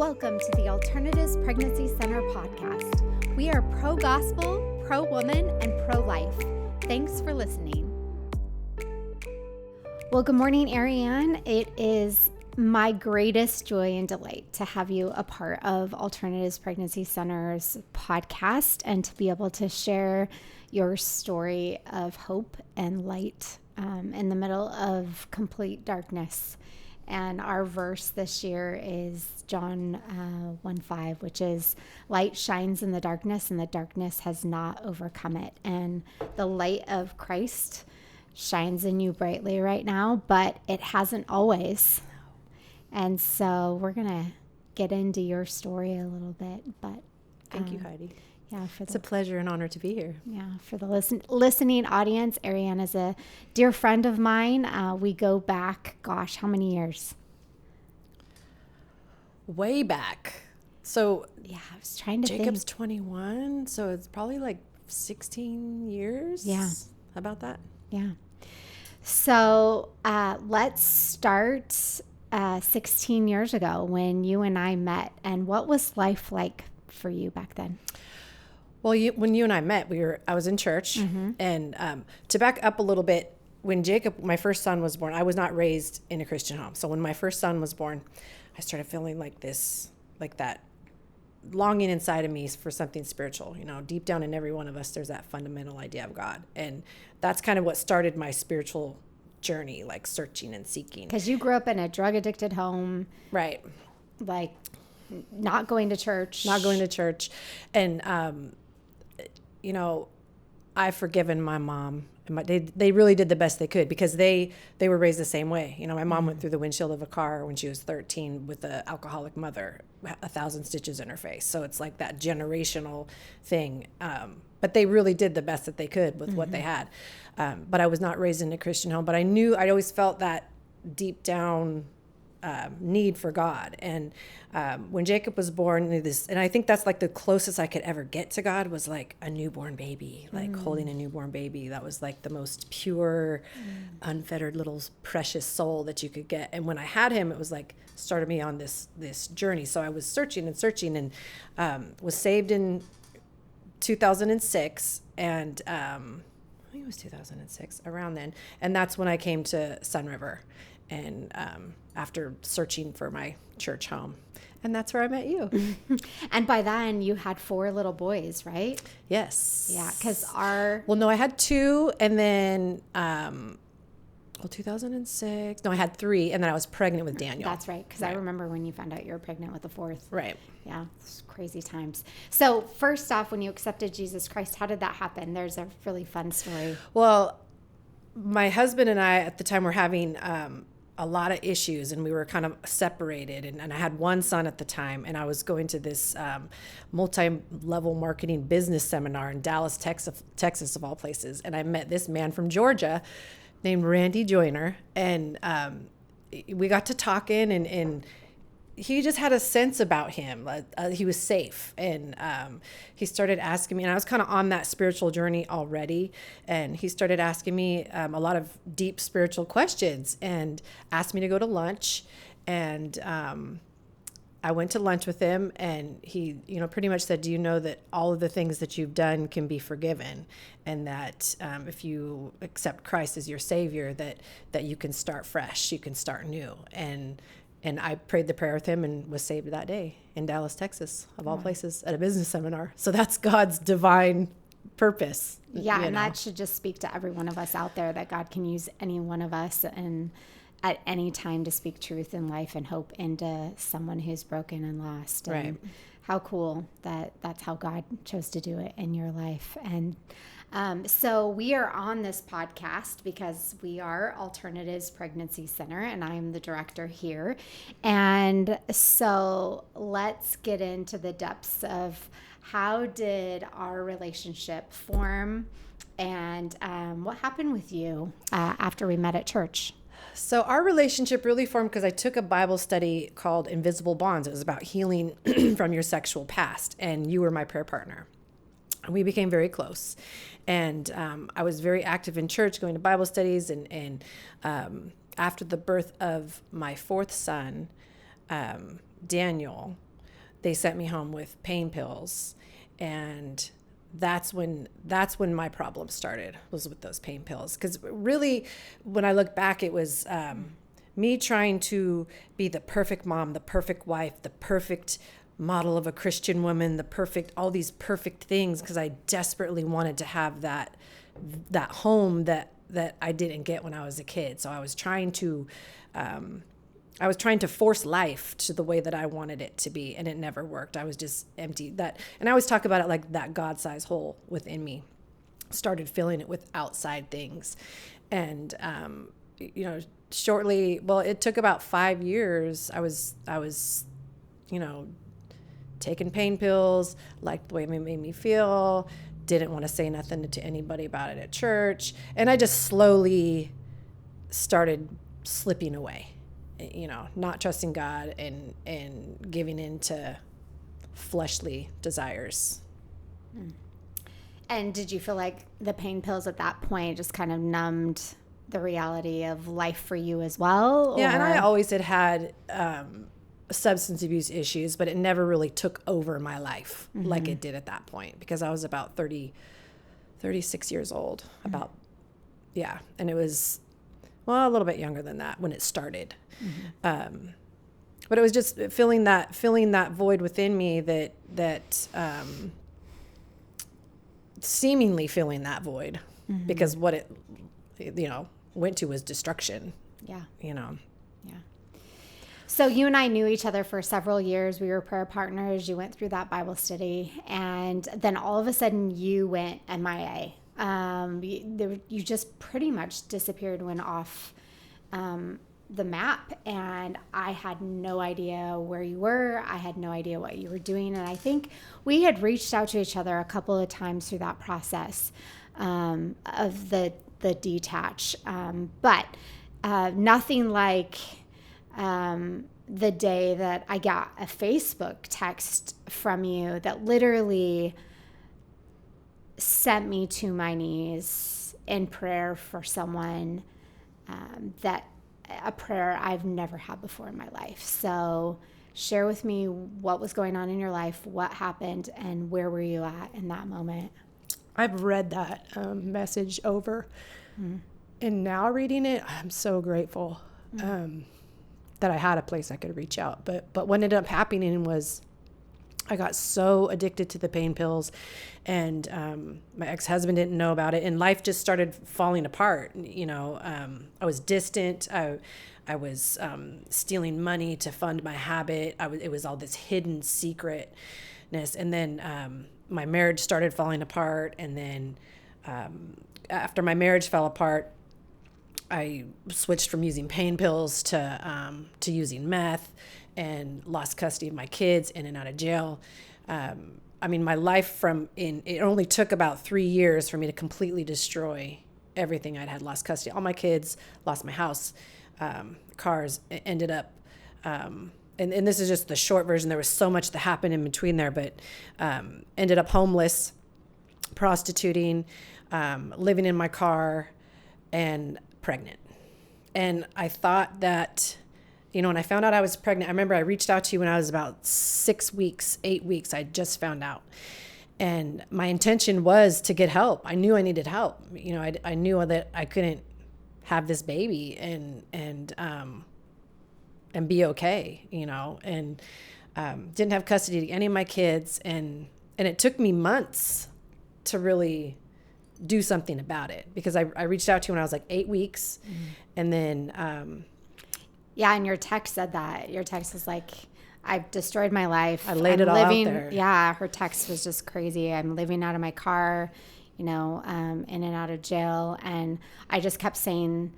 Welcome to the Alternatives Pregnancy Center podcast. We are pro-gospel, pro-woman, and pro-life. Thanks for listening. Well, good morning, Ariane. It is my greatest joy and delight to have you a part of Alternatives Pregnancy Center's podcast and to be able to share your story of hope and light in the middle of complete darkness. And our verse this year is John 1:5, which is, light shines in the darkness and the darkness has not overcome it. And the light of Christ shines in you brightly right now, but it hasn't always. And so we're going to get into your story a little bit. But Thank you, Heidi. Yeah, it's a pleasure and honor to be here. Yeah, for the listening audience, Ariane is a dear friend of mine. We go back, gosh, how many years? Way back. So yeah, I was trying to Jacob's think. 21, so it's probably like 16 years. Yeah. About that. Yeah. So let's start 16 years ago when you and I met. And what was life like for you back then? Well, when you and I met, I was in church, and to back up a little bit, when Jacob, my first son, was born, I was not raised in a Christian home. So when my first son was born, I started feeling like that longing inside of me for something spiritual. You know, deep down in every one of us, there's that fundamental idea of God, and that's kind of what started my spiritual journey, like searching and seeking. Because you grew up in a drug-addicted home, right? Like not going to church, and you know, I've forgiven my mom. And they really did the best they could because they were raised the same way. You know, my mom went through the windshield of a car when she was 13 with an alcoholic mother, 1,000 stitches in her face. So it's like that generational thing. But they really did the best that they could with what they had. But I was not raised in a Christian home. But I always felt that deep down need for God. And when Jacob was born, and I think that's like the closest I could ever get to God was like a newborn baby, like holding a newborn baby. That was like the most pure, unfettered little precious soul that you could get. And when I had him, it was like started me on this journey. So I was searching and was saved in 2006, and I think it was 2006, around then. And that's when I came to Sun River, and after searching for my church home. And that's where I met you. And by then you had 4 little boys, right? Yes. Yeah, because Well, no, I had 2, and then 2006. No, I had 3, and then I was pregnant with Daniel. That's right, because I remember when you found out you were pregnant with the 4th. Right. Yeah, it's crazy times. So first off, when you accepted Jesus Christ, how did that happen? There's a really fun story. Well, my husband and I at the time were having a lot of issues, and we were kind of separated, and I had one son at the time, and I was going to this multi-level marketing business seminar in Dallas, Texas of all places, and I met this man from Georgia named Randy Joyner, and we got to talking, and he just had a sense about him. He was safe, and he started asking me, and I was kind of on that spiritual journey already, and he started asking me a lot of deep spiritual questions and asked me to go to lunch, and I went to lunch with him, and he, pretty much said, do you know that all of the things that you've done can be forgiven, and that if you accept Christ as your Savior, that you can start fresh, you can start new. And I prayed the prayer with him and was saved that day in Dallas, Texas, of all places, at a business seminar. So that's God's divine purpose. Yeah, and that should just speak to every one of us out there, that God can use any one of us and at any time to speak truth and life and hope into someone who's broken and lost. And right. How cool that that's how God chose to do it in your life. And so we are on this podcast because we are Alternatives Pregnancy Center, and I'm the director here. And so let's get into the depths of how did our relationship form, and what happened with you after we met at church? So our relationship really formed because I took a Bible study called Invisible Bonds. It was about healing from your sexual past, and you were my prayer partner. We became very close, and I was very active in church, going to Bible studies, and after the birth of my 4th son, Daniel, they sent me home with pain pills. And that's when my problem started, was with those pain pills. Because really, when I look back, it was me trying to be the perfect mom, the perfect wife, the perfect model of a Christian woman, all these perfect things, because I desperately wanted to have that home that I didn't get when I was a kid. So I was trying to force life to the way that I wanted it to be, and it never worked. I was just empty. And I always talk about it like that God-sized hole within me. Started filling it with outside things, and shortly. Well, it took about 5 years. I was taking pain pills, liked the way it made me feel. Didn't want to say nothing to anybody about it at church, and I just slowly started slipping away. Not trusting God and giving in to fleshly desires. And did you feel like the pain pills at that point just kind of numbed the reality of life for you as well? Yeah, and I always had substance abuse issues, but it never really took over my life like it did at that point, because I was about 36 years old. And it was, well, a little bit younger than that when it started. But it was just filling that void within me that seemingly filling that void, because what it went to was destruction. Yeah. Yeah. So you and I knew each other for several years. We were prayer partners. You went through that Bible study, and then all of a sudden you went MIA. You just pretty much disappeared, went off the map, and I had no idea where you were. I had no idea what you were doing, and I think we had reached out to each other a couple of times through that process of the detach, but nothing like the day that I got a Facebook text from you that literally sent me to my knees in prayer for someone a prayer I've never had before in my life. So share with me what was going on in your life, what happened, and where were you at in that moment? I've read that message over, and now reading it, I'm so grateful that I had a place I could reach out. But what ended up happening was I got so addicted to the pain pills, and my ex-husband didn't know about it, and life just started falling apart. I was distant. I was stealing money to fund my habit. It was all this hidden secretness, and then my marriage started falling apart. And then after my marriage fell apart, I switched from using pain pills to using meth, and lost custody of my kids, in and out of jail. My life it only took about 3 years for me to completely destroy everything I'd had. Lost custody, all my kids, lost my house, cars, ended up, and this is just the short version. There was so much that happened in between there, but ended up homeless, prostituting, living in my car, and pregnant. And I thought that, when I found out I was pregnant, I remember I reached out to you when I was about 8 weeks. I just found out. And my intention was to get help. I knew I needed help. I knew that I couldn't have this baby and be okay, and didn't have custody of any of my kids. And it took me months to really do something about it, because I reached out to you when I was like 8 weeks. And then, yeah, and your text said that. Your text was like, I've destroyed my life. I laid it all out there. Yeah, her text was just crazy. I'm living out of my car, in and out of jail. And I just kept saying,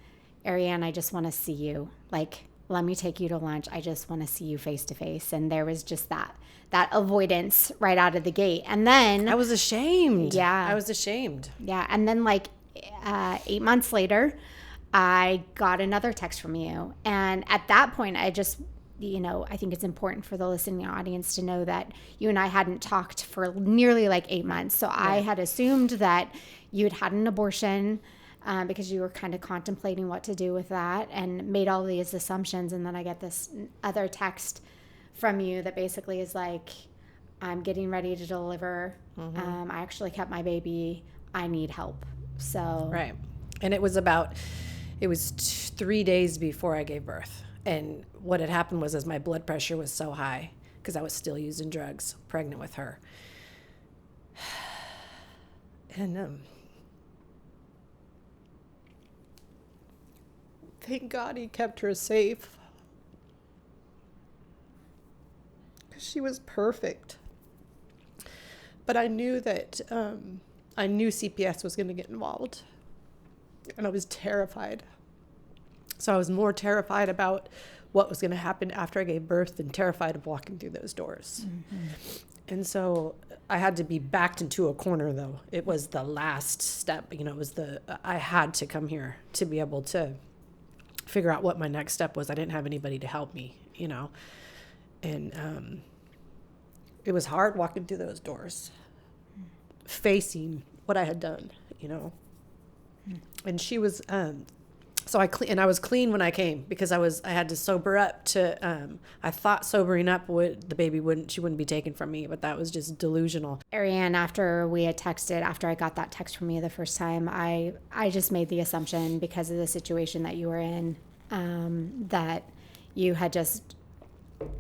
Ariane, I just want to see you. Like, let me take you to lunch. I just want to see you face to face. And there was just that avoidance right out of the gate. And then I was ashamed. Yeah. I was ashamed. Yeah. And then 8 months later, I got another text from you. And at that point, I just, I think it's important for the listening audience to know that you and I hadn't talked for nearly 8 months. So I had assumed that you had an abortion because you were kind of contemplating what to do with that, and made all these assumptions. And then I get this other text from you that basically is like, I'm getting ready to deliver. I actually kept my baby. I need help. So Right. And it was 3 days before I gave birth. And what had happened was, as my blood pressure was so high, because I was still using drugs, pregnant with her. And thank God he kept her safe. She was perfect. But I knew that I knew CPS was going to get involved. And I was terrified. So I was more terrified about what was going to happen after I gave birth than terrified of walking through those doors. And so I had to be backed into a corner, though. It was the last step. You know, it was I had to come here to be able to figure out what my next step was. I didn't have anybody to help me, you know. And it was hard walking through those doors, facing what I had done, you know. And she was, so I was clean when I came, because I had to sober up to, I thought sobering up she wouldn't be taken from me, but that was just delusional. Ariane, after we had texted, after I got that text from you the first time, I just made the assumption, because of the situation that you were in, that you had just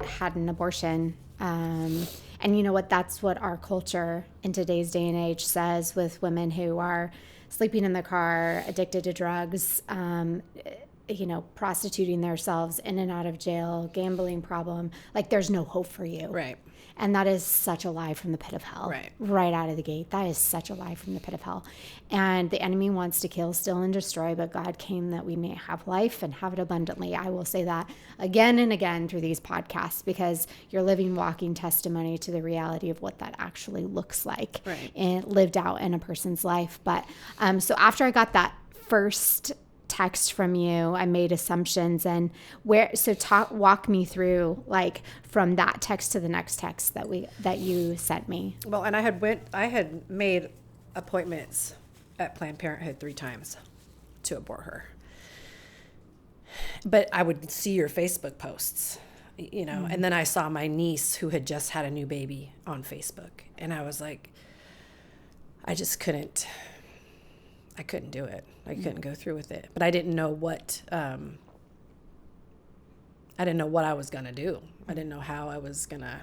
had an abortion. And you know what? That's what our culture in today's day and age says, with women who are sleeping in the car, addicted to drugs, you know, prostituting themselves, in and out of jail, gambling problem. Like, there's no hope for you. Right. And that is such a lie from the pit of hell. Right out of the gate. That is such a lie from the pit of hell. And the enemy wants to kill, steal, and destroy, but God came that we may have life and have it abundantly. I will say that again and again through these podcasts, because you're living, walking testimony to the reality of what that actually looks like, and lived out in a person's life. But so after I got that first text from you, I made assumptions, and walk me through, like, from that text to the next text that you sent me. Well, and I had made appointments at Planned Parenthood 3 times to abort her. But I would see your Facebook posts, you know, and then I saw my niece who had just had a new baby on Facebook, and I was like, I couldn't do it. I couldn't go through with it. But I didn't know what I was going to do. I didn't know how I was going to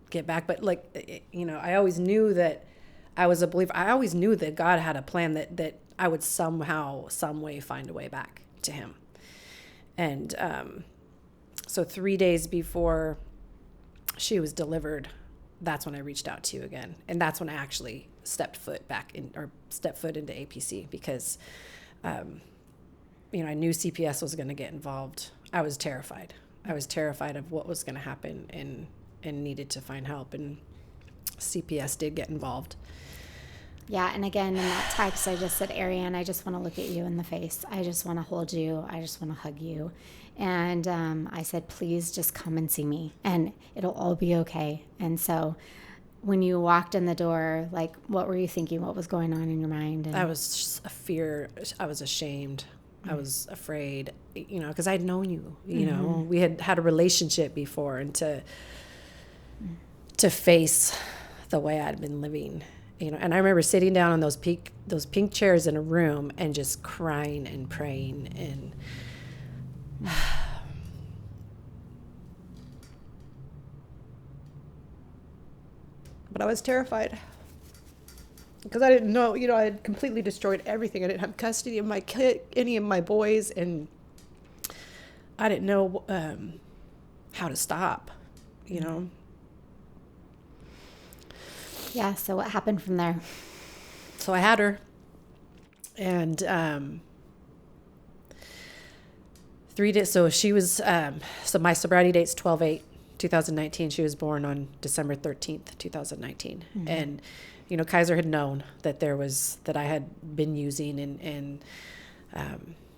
get back. But, like, you know, I always knew that I was a believer. I always knew that God had a plan, that I would somehow, some way find a way back to him. And so 3 days before she was delivered, that's when I reached out to you again. And that's when I actually stepped foot into APC, because, you know, I knew CPS was going to get involved. I was terrified. I was terrified of what was going to happen, and needed to find help. And CPS did get involved. Yeah, and again, in that text, I just said, Ariane, I just want to look at you in the face. I just want to hold you. I just want to hug you. And I said, please just come and see me, and it'll all be okay. And so when you walked in the door, like, what were you thinking? What was going on in your mind? And I was just a fear. I was ashamed. I was afraid, you know, because I'd known you, you know, we had a relationship before, and to face the way I'd been living, you know. And I remember sitting down on those pink chairs in a room and just crying and praying, and But I was terrified, because I didn't know, you know, I had completely destroyed everything. I didn't have custody of my kid, any of my boys, and I didn't know how to stop, you know. Yeah, so what happened from there? So I had her, and 3 days. So she was. So my sobriety date's 12/8/2019. She was born on December 13th, 2019, and you know, Kaiser had known that I had been using, and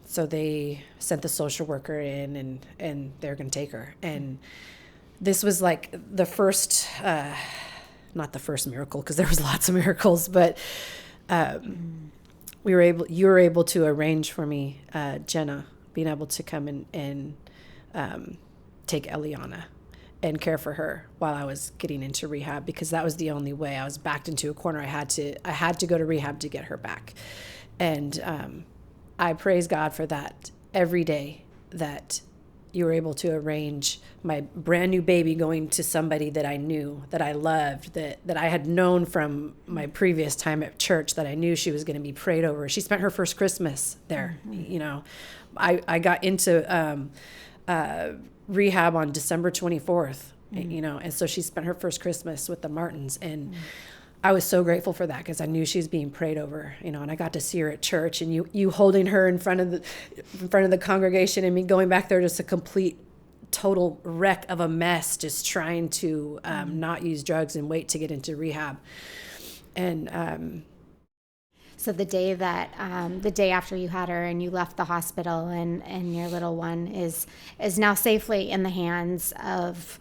so they sent the social worker in, and they're going to take her. And this was like the first. Not the first miracle, because there was lots of miracles, but you were able to arrange for me, Jenna, being able to come and take Eliana and care for her while I was getting into rehab, because that was the only way. I was backed into a corner. I had to go to rehab to get her back. And I praise God for that every day, that you were able to arrange my brand new baby going to somebody that I knew, that I loved, that I had known from my previous time at church, that I knew she was going to be prayed over. She spent her first Christmas there. You know, I got into rehab on December 24th, you know, and so she spent her first Christmas with the Martins, and I was so grateful for that, because I knew she was being prayed over, you know, and I got to see her at church, and you holding her in front of the congregation, and me going back there just a complete total wreck of a mess, just trying to not use drugs and wait to get into rehab. And so the day after you had her and you left the hospital, and your little one is now safely in the hands of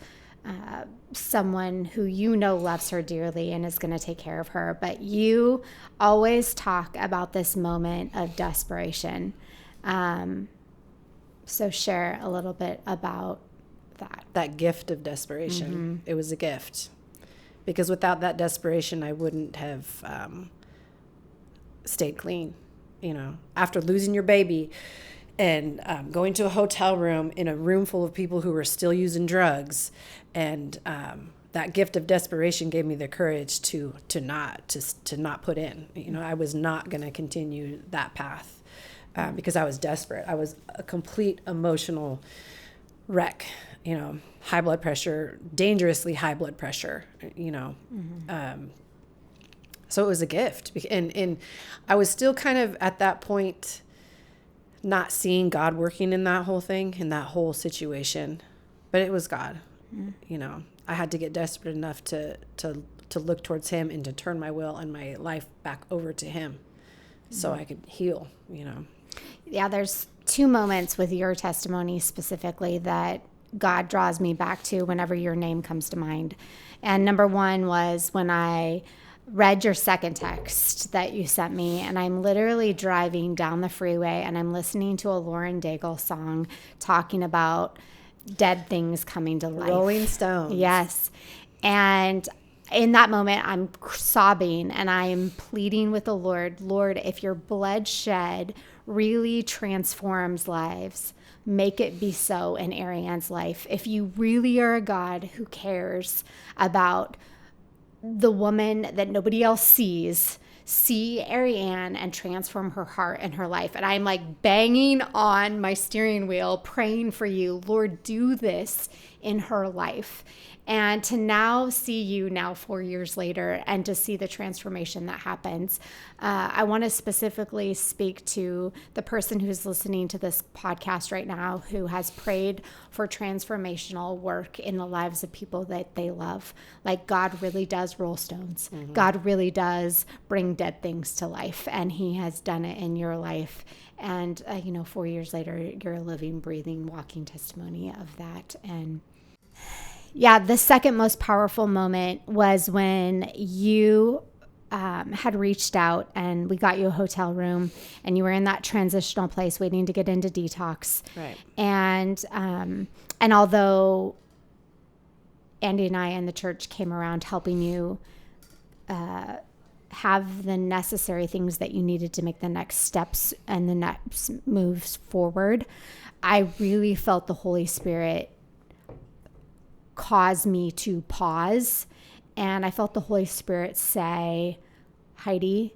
someone who you know loves her dearly and is going to take care of her. But you always talk about this moment of desperation. So share a little bit about that gift of desperation. It was a gift, because without that desperation, I wouldn't have stayed clean. You know, after losing your baby and going to a hotel room in a room full of people who were still using drugs, and that gift of desperation gave me the courage to not put in. You know, I was not going to continue that path because I was desperate. I was a complete emotional wreck. You know, high blood pressure, dangerously high blood pressure. You know. So it was a gift, and I was still kind of at that point not seeing God working in that whole thing, in that whole situation, but it was God. You know, I had to get desperate enough to look towards Him and to turn my will and my life back over to Him, so I could heal. You know. Yeah, there's two moments with your testimony specifically that God draws me back to whenever your name comes to mind, and number one was when I read your second text that you sent me, and I'm literally driving down the freeway and I'm listening to a Lauren Daigle song talking about dead things coming to life. Rolling Stones. Yes. And in that moment, I'm sobbing and I'm pleading with the Lord, if your blood shed really transforms lives, make it be so in Ariane's life. If you really are a God who cares about the woman that nobody else sees, see Ariane and transform her heart and her life. And I'm like banging on my steering wheel, praying for you, Lord, do this in her life. And to now see you now 4 years later and to see the transformation that happens, I want to specifically speak to the person who's listening to this podcast right now who has prayed for transformational work in the lives of people that they love. Like, God really does roll stones. God really does bring dead things to life, and He has done it in your life. And, 4 years later, you're a living, breathing, walking testimony of that. And yeah, the second most powerful moment was when you had reached out and we got you a hotel room and you were in that transitional place waiting to get into detox. Right. And although Andy and I and the church came around helping you have the necessary things that you needed to make the next steps and the next moves forward, I really felt the Holy Spirit cause me to pause, and I felt the Holy Spirit say, Heidi,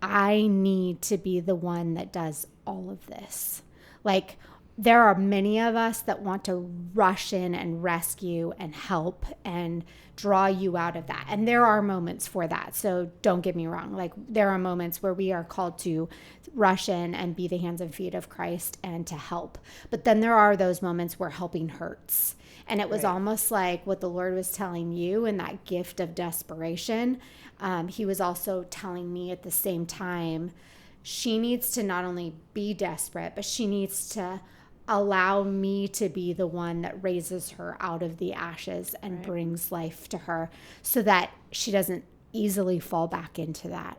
I need to be the one that does all of this. Like, there are many of us that want to rush in and rescue and help and draw you out of that. And there are moments for that. So don't get me wrong. Like, there are moments where we are called to rush in and be the hands and feet of Christ and to help. But then there are those moments where helping hurts. And it was almost like what the Lord was telling you in that gift of desperation. He was also telling me at the same time, she needs to not only be desperate, but she needs to allow me to be the one that raises her out of the ashes and brings life to her so that she doesn't easily fall back into that.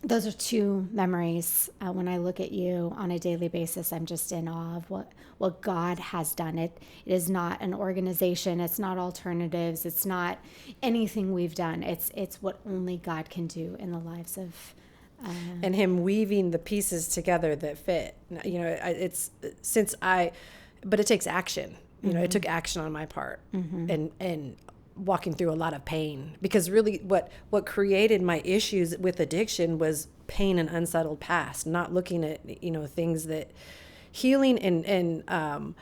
those are two memories. When I look at you on a daily basis, I'm just in awe of what God has done. It is not an organization. It's not alternatives. It's not anything we've done. It's what only God can do in the lives of. And him weaving the pieces together that fit. You know, but it takes action. You know, it took action on my part, and walking through a lot of pain, because really what created my issues with addiction was pain and unsettled past, not looking at, you know, things that healing and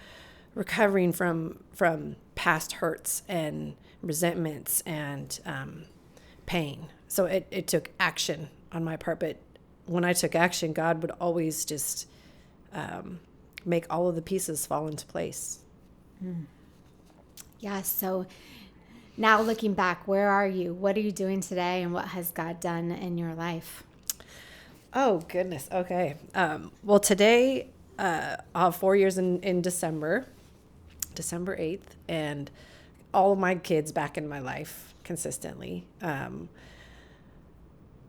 recovering from past hurts and resentments and pain. So it took action on my part, but when I took action, God would always just make all of the pieces fall into place. Yeah. So now looking back, where are you? What are you doing today, and what has God done in your life? Oh, goodness. Okay. Well, today, I'll have 4 years in December 8th, and all of my kids back in my life consistently. I've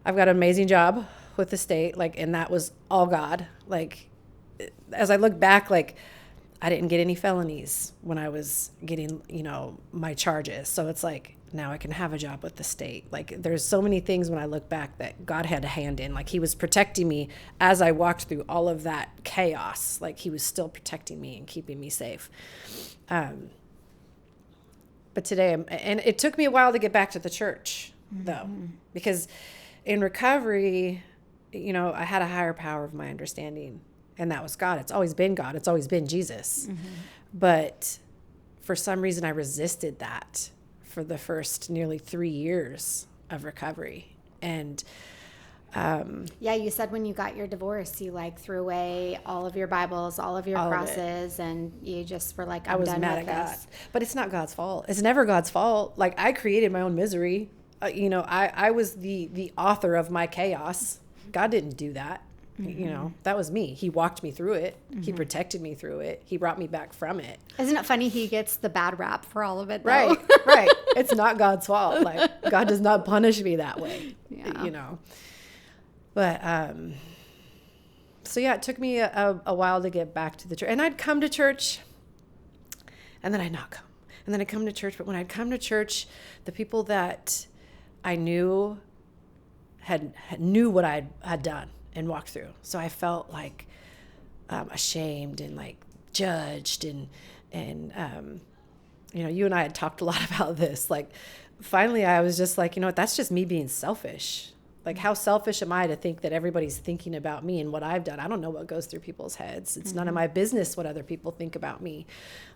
got an amazing job with the state, and that was all God. As I look back, I didn't get any felonies when I was getting, you know, my charges. So it's now I can have a job with the state. There's so many things when I look back that God had a hand in. He was protecting me as I walked through all of that chaos. He was still protecting me and keeping me safe. But today, and it took me a while to get back to the church, though, because in recovery, you know, I had a higher power of my understanding, and that was God. It's always been God. It's always been Jesus. But for some reason, I resisted that for the first nearly 3 years of recovery. And yeah, you said when you got your divorce, you threw away all of your Bibles, all of your crosses, and you just were like, I was mad at God. But it's not God's fault. It's never God's fault. I created my own misery. You know, I was the author of my chaos. God didn't do that. You know, that was me. He walked me through it. He protected me through it. He brought me back from it. Isn't it funny he gets the bad rap for all of it, though? Right, right. It's not God's fault. God does not punish me that way, you know. But, so yeah, it took me a while to get back to the church. And I'd come to church, and then I'd not come. And then I'd come to church. But when I'd come to church, the people that I knew knew what I had done and walked through. So I felt ashamed and judged and you know, you and I had talked a lot about this. Finally I was just you know what, that's just me being selfish. How selfish am I to think that everybody's thinking about me and what I've done? I don't know what goes through people's heads. It's none of my business what other people think about me.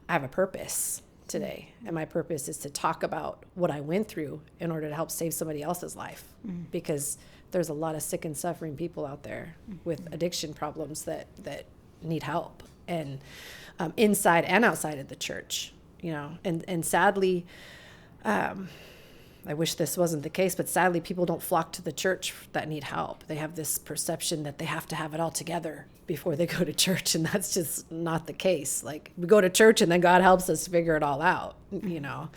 I have a purpose today, and my purpose is to talk about what I went through in order to help save somebody else's life, because there's a lot of sick and suffering people out there with addiction problems that need help, and inside and outside of the church, you know, and sadly, I wish this wasn't the case, but sadly people don't flock to the church that need help. They have this perception that they have to have it all together before they go to church, and that's just not the case. We go to church and then God helps us figure it all out, you know.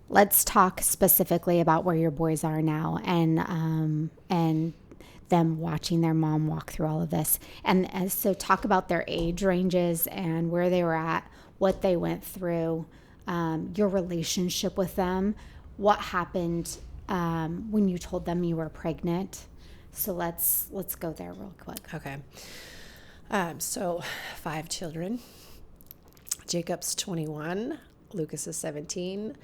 Let's talk specifically about where your boys are now, and them watching their mom walk through all of this. And so talk about their age ranges and where they were at, what they went through, your relationship with them, what happened when you told them you were pregnant. So let's go there real quick. Okay. So 5 children. Jacob's 21, Lucas is 17,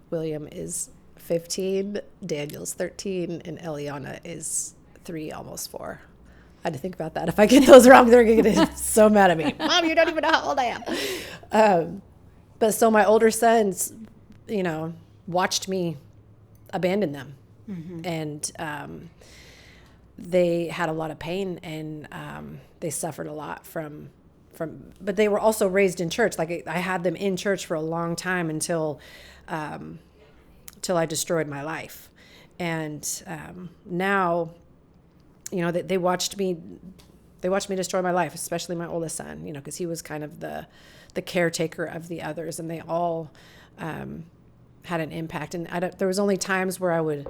William is 15, Daniel's 13, and Eliana is 3, almost 4. I had to think about that. If I get those wrong, they're going to get so mad at me. Mom, you don't even know how old I am. But so my older sons, you know, watched me abandon them. And they had a lot of pain, and they suffered a lot from, but they were also raised in church. I had them in church for a long time until I destroyed my life. And now, you know, they watched me destroy my life, especially my oldest son, you know, because he was kind of the caretaker of the others, and they all had an impact. And there was only times where I would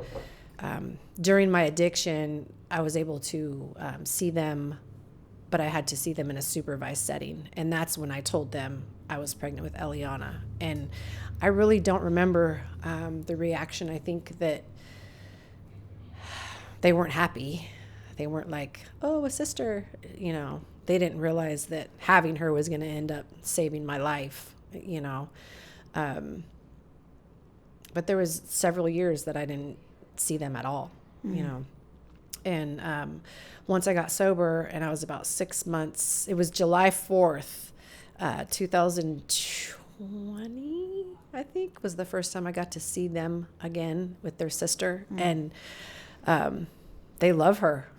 during my addiction, I was able to see them, but I had to see them in a supervised setting. And that's when I told them I was pregnant with Eliana. And I really don't remember the reaction. I think that they weren't happy. They weren't like, oh, a sister, you know. They didn't realize that having her was going to end up saving my life, you know. But there was several years that I didn't see them at all, you know. And once I got sober and I was about 6 months, it was July 4th, 2020, I think, was the first time I got to see them again with their sister. And they love her.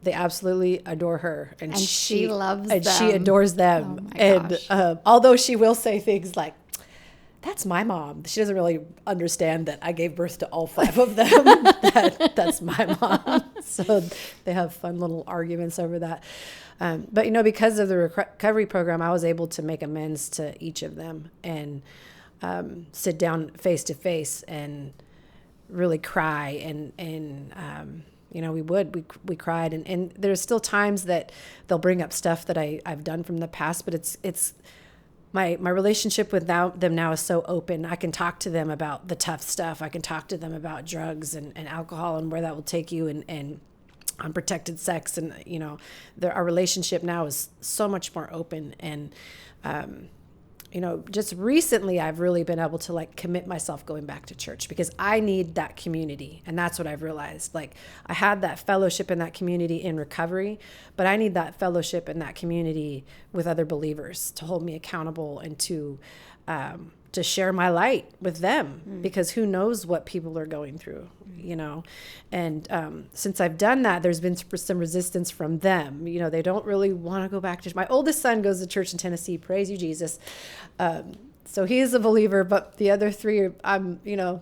They absolutely adore her. And she loves and them. she adores them. Oh my and gosh. Although she will say things like, that's my mom. She doesn't really understand that I gave birth to all 5 of them. That's my mom. So they have fun little arguments over that. But, you know, because of the recovery program, I was able to make amends to each of them and sit down face to face and really cry. And you know, we cried. And there's still times that they'll bring up stuff that I've done from the past, but it's my relationship with them now is so open. I can talk to them about the tough stuff. I can talk to them about drugs and alcohol and where that will take you and unprotected sex. And, you know, our relationship now is so much more open. And, you know, just recently I've really been able to like commit myself going back to church because I need that community. And that's what I've realized. Like I had that fellowship in that community in recovery, but I need that fellowship in that community with other believers to hold me accountable and to share my light with them because who knows what people are going through, you know? And since I've done that, there's been some resistance from them. You know, they don't really want to go back to church. My oldest son goes to church in Tennessee. Praise you, Jesus. So he is a believer, but the other 3, you know,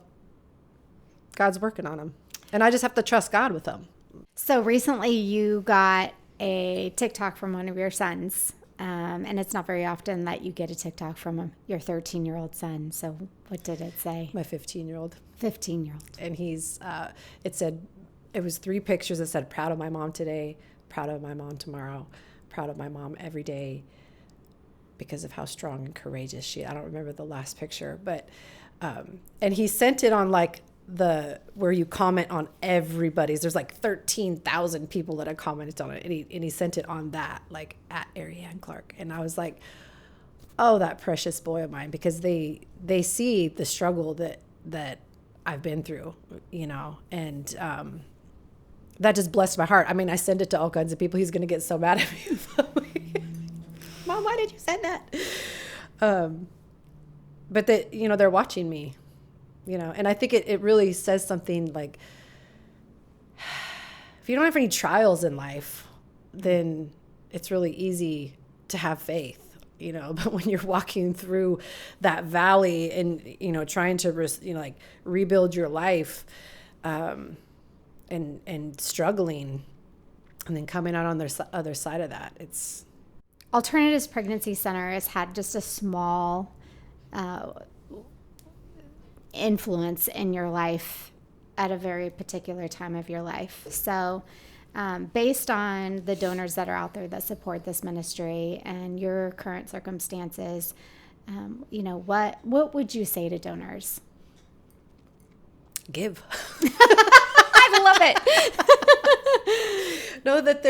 God's working on them. And I just have to trust God with them. So recently you got a TikTok from one of your sons. And it's not very often that you get a TikTok from your 13-year-old son. So what did it say? My 15-year-old. 15-year-old. And he's, it said, it was 3 pictures that said, proud of my mom today, proud of my mom tomorrow, proud of my mom every day because of how strong and courageous she is. I don't remember the last picture, but, and he sent it on like where you comment on everybody's. There's like 13,000 people that have commented on it, and he sent it on that, like at Ariane Clark. And I was like, oh, that precious boy of mine, because they see the struggle that I've been through, you know, and that just blessed my heart. I mean, I send it to all kinds of people. He's going to get so mad at me. Mom, why did you send that? But that, you know, they're watching me. You know, and I think it really says something like, if you don't have any trials in life, then it's really easy to have faith, you know. But when you're walking through that valley and, you know, trying to, you know, like rebuild your life and struggling and then coming out on the other side of that, it's. Alternatives Pregnancy Center has had just a small influence in your life at a very particular time of your life. So based on the donors that are out there that support this ministry and your current circumstances, you know, what would you say to donors? Give. I love it. Know that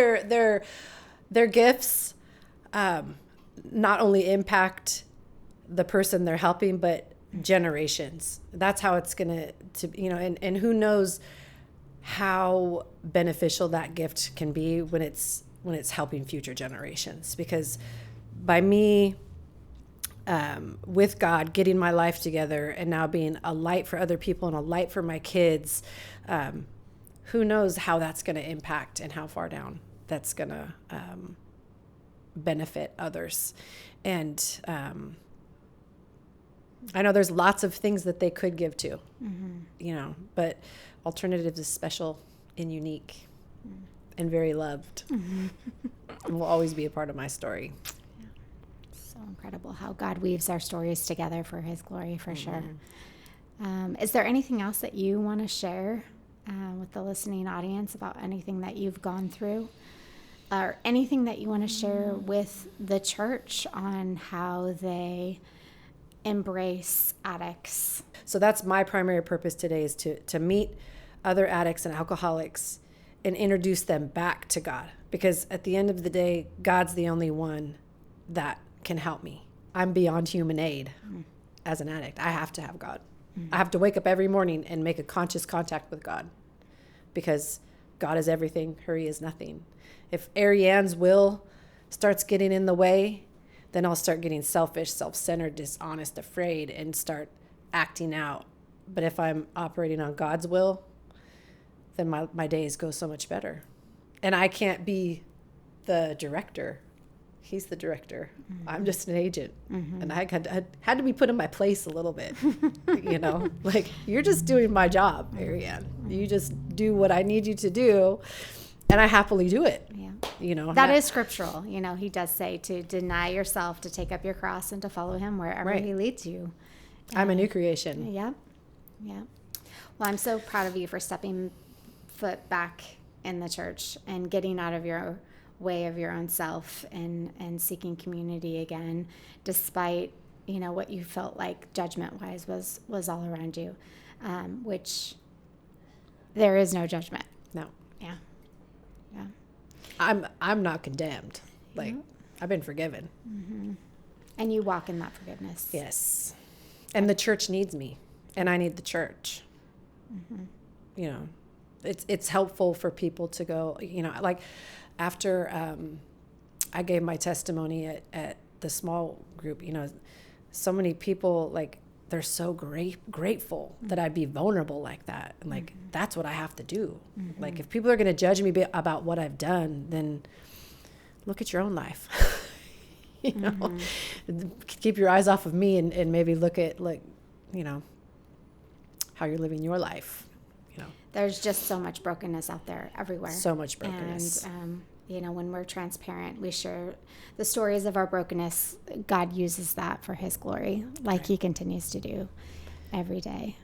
their gifts not only impact the person they're helping, but generations. That's how it's gonna you know, and who knows how beneficial that gift can be when it's helping future generations. Because by me with God getting my life together and now being a light for other people and a light for my kids, who knows how that's going to impact and how far down that's going to benefit others. And I know there's lots of things that they could give to, you know, but Alternatives is special and unique and very loved and will always be a part of my story. Yeah. So incredible how God weaves our stories together for his glory, for sure. Is there anything else that you want to share with the listening audience about anything that you've gone through, or anything that you want to share with the church on how they embrace addicts? So that's my primary purpose today, is to meet other addicts and alcoholics and introduce them back to God. Because at the end of the day, God's the only one that can help me. I'm beyond human aid as an addict. I have to have God. I have to wake up every morning and make a conscious contact with God, because God is everything, hurry is nothing. If Ariane's will starts getting in the way, then I'll start getting selfish, self-centered, dishonest, afraid, and start acting out. But if I'm operating on God's will, then my days go so much better. And I can't be the director. He's the director. I'm just an agent. And I had to be put in my place a little bit, like, you're just doing my job, Ariane. You just do what I need you to do, and I happily do it. Yeah. That is scriptural. He does say to deny yourself, to take up your cross, and to follow him wherever he leads you. I'm a new creation. Yeah. Well, I'm so proud of you for stepping foot back in the church and getting out of your way of your own self and seeking community again, despite what you felt like judgment wise was all around you, which there is no judgment. No. Yeah. I'm not condemned. Like, I've been forgiven. And you walk in that forgiveness. Yes. And the church needs me, and I need the church. It's helpful for people to go, like, after I gave my testimony at the small group, so many people, like, they're so grateful that I'd be vulnerable like that. And like, that's what I have to do. Like, if people are going to judge me about what I've done, then look at your own life. Keep your eyes off of me and maybe look at, like, how you're living your life. There's just so much brokenness out there everywhere. So much brokenness. And, when we're transparent, we share the stories of our brokenness. God uses that for his glory, like he continues to do every day.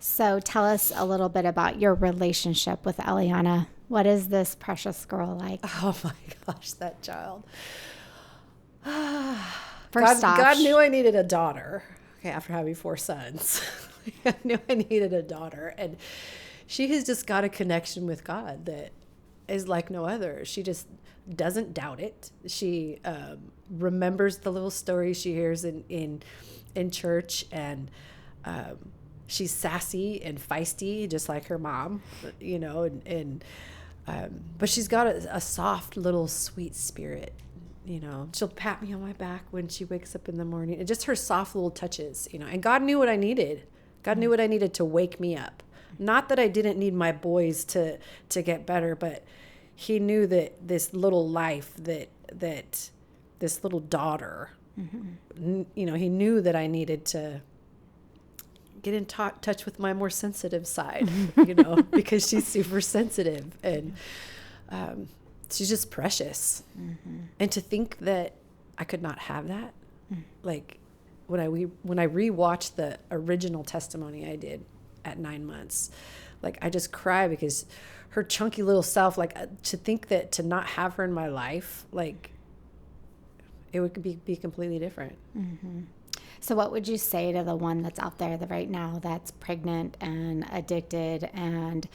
So tell us a little bit about your relationship with Eliana. What is this precious girl like? Oh my gosh, that child. First off, God knew I needed a daughter. Okay, after having 4 sons. I knew I needed a daughter. And she has just got a connection with God that is like no other. She just doesn't doubt it. She remembers the little stories she hears in church, and she's sassy and feisty, just like her mom, but she's got a soft little sweet spirit. She'll pat me on my back when she wakes up in the morning, and just her soft little touches, and God knew what I needed. God knew what I needed to wake me up. Not that I didn't need my boys to get better, but he knew that this little life, that this little daughter, he knew that I needed to get in touch with my more sensitive side, because she's super sensitive, and she's just precious. And to think that I could not have that, like when I rewatched the original testimony I did at 9 months, like, I just cry, because her chunky little self, like, to think that to not have her in my life, like, it would be completely different. So what would you say to the one that's out there right now that's pregnant and addicted and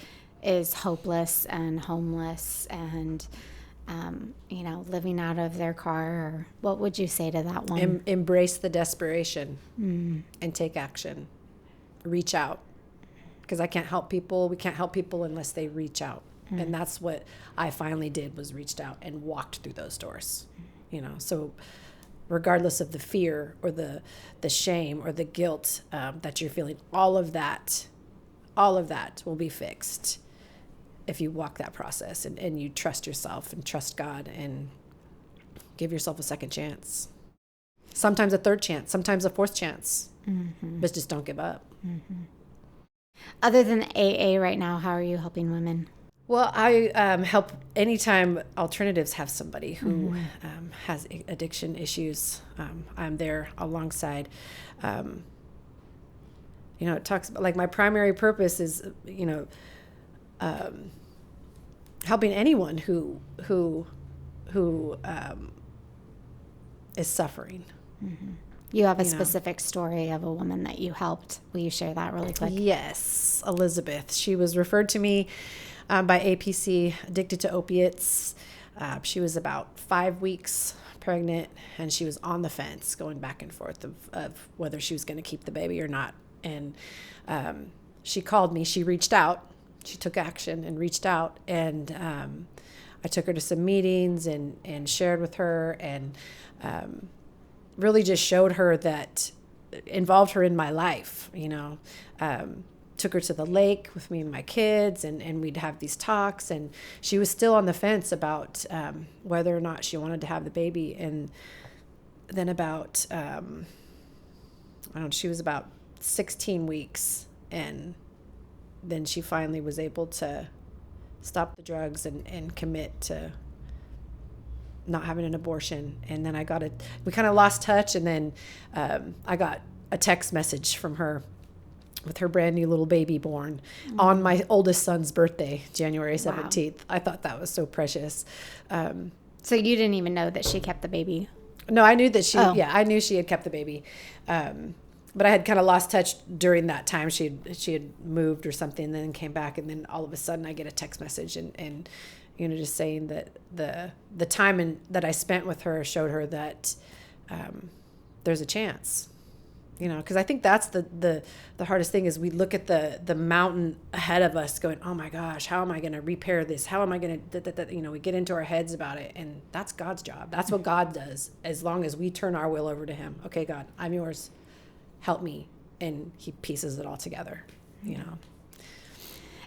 is hopeless and homeless and living out of their car? Or what would you say to that one? Embrace the desperation and take action. Reach out. Because I can't help people. We can't help people unless they reach out. And that's what I finally did, was reached out and walked through those doors. So regardless of the fear or the shame or the guilt that you're feeling, all of that will be fixed if you walk that process and you trust yourself and trust God and give yourself a second chance. Sometimes a third chance, sometimes a fourth chance, but just don't give up. Other than AA right now, how are you helping women? Well, I help anytime alternatives have somebody who has addiction issues. I'm there alongside. It talks about, like, my primary purpose is, helping anyone who is suffering. Mm-hmm. You have a specific story of a woman that you helped. Will you share that really quick? Yes, Elizabeth. She was referred to me by APC, addicted to opiates. She was about 5 weeks pregnant, and she was on the fence, going back and forth of whether she was going to keep the baby or not. And she called me. She reached out. She took action and reached out. And I took her to some meetings and shared with her, and really just showed her that, involved her in my life, took her to the lake with me and my kids, and we'd have these talks, and she was still on the fence about whether or not she wanted to have the baby. And then about, she was about 16 weeks, and then she finally was able to stop the drugs and commit to not having an abortion. And then we kind of lost touch, and then I got a text message from her with her brand new little baby born on my oldest son's birthday, January 17th. Wow. I thought that was so precious. So you didn't even know that she kept the baby? No, I knew that I knew she had kept the baby. But I had kind of lost touch during that time. She had moved or something, and then came back, and then all of a sudden I get a text message and just saying that the time that I spent with her showed her that there's a chance. Because I think that's the hardest thing, is we look at the mountain ahead of us going, oh my gosh, how am I going to repair this? How am I going to, we get into our heads about it, and that's God's job. That's what God does, as long as we turn our will over to him. Okay, God, I'm yours. Help me. And he pieces it all together,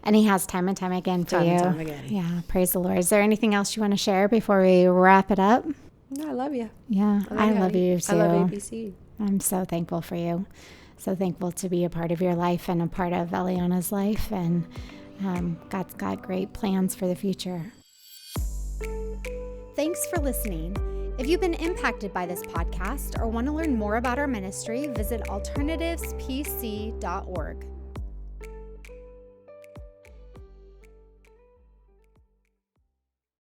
And he has time and time again for you. Time and time again. Yeah, praise the Lord. Is there anything else you want to share before we wrap it up? No, I love you. Yeah, I love you too. I love APC. I'm so thankful for you. So thankful to be a part of your life and a part of Eliana's life. And God's got great plans for the future. Thanks for listening. If you've been impacted by this podcast or want to learn more about our ministry, visit alternativespc.org.